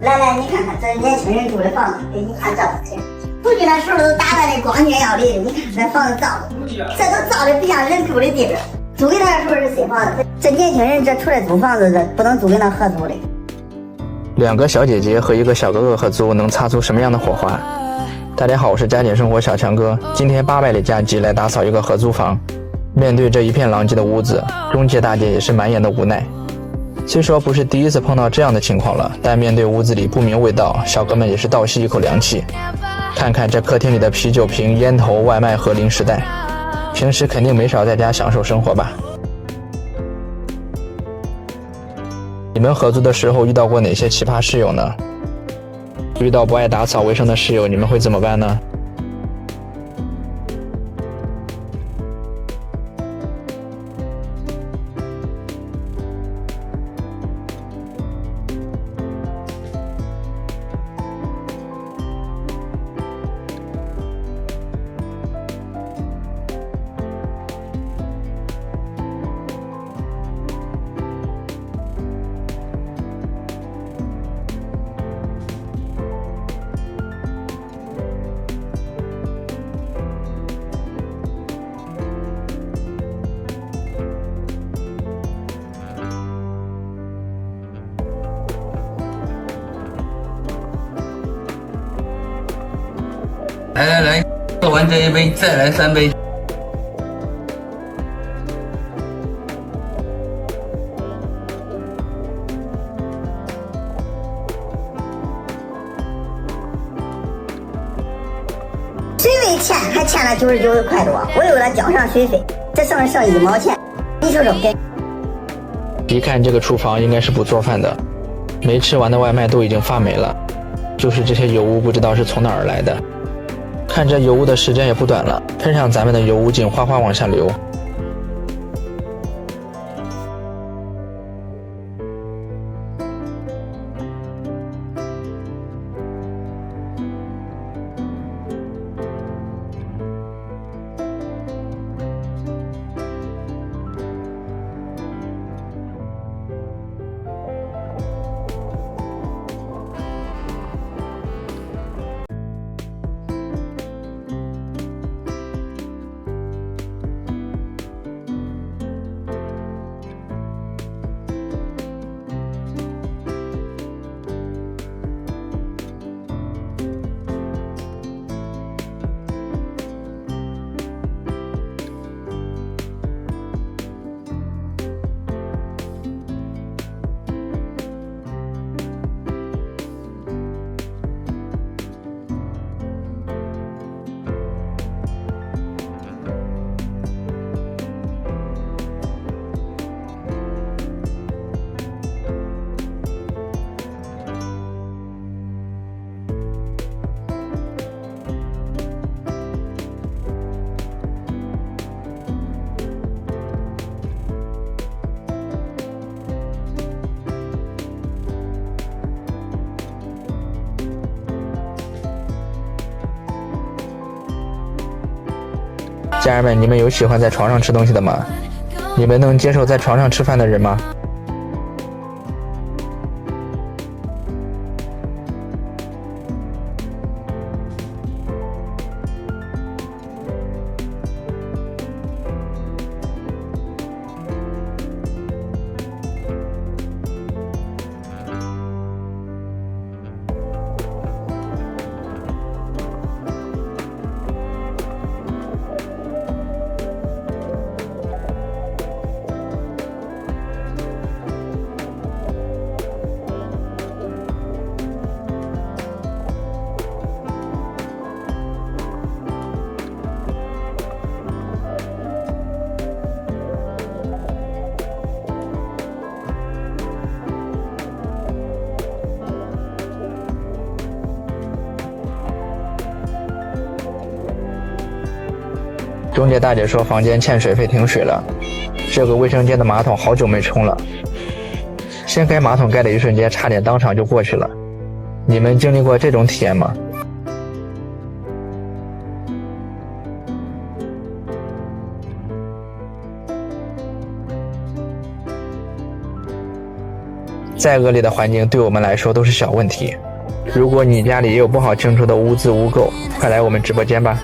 来来，你看看这年轻人住的房子，给你看照片。出去的时候都打扮的光鲜耀丽的，你看这房子造的，这都造的不像人住的地方。租给他的时候是新房子，这年轻人这出来租房子，这不能租给那合租的。两个小姐姐和一个小哥哥合租，能擦出什么样的火花？大家好，我是家庭生活小强哥。今天800里加急来打扫一个合租房，面对这一片狼藉的屋子，中介大姐也是满眼的无奈。虽说不是第一次碰到这样的情况了，但面对屋子里不明味道，小哥们也是倒吸一口凉气。看看这客厅里的啤酒瓶、烟头、外卖和零食袋，平时肯定没少在家享受生活吧？你们合租的时候遇到过哪些奇葩室友呢？遇到不爱打扫卫生的室友，你们会怎么办呢？来，喝完这一杯，再来3杯。水费欠还欠了99块多，我又给他交上水费，这剩1毛钱，你说说给？一看这个厨房应该是不做饭的，没吃完的外卖都已经发霉了，就是这些油污不知道是从哪儿来的。看这油污的时间也不短了，喷上咱们的油污井哗哗往下流。家人们，你们有喜欢在床上吃东西的吗？你们能接受在床上吃饭的人吗？中介大姐说房间欠水费停水了，这个卫生间的马桶好久没冲了，掀开马桶盖的一瞬间差点当场就过去了。你们经历过这种体验吗？再恶劣的环境对我们来说都是小问题。如果你家里也有不好清除的污渍污垢，快来我们直播间吧。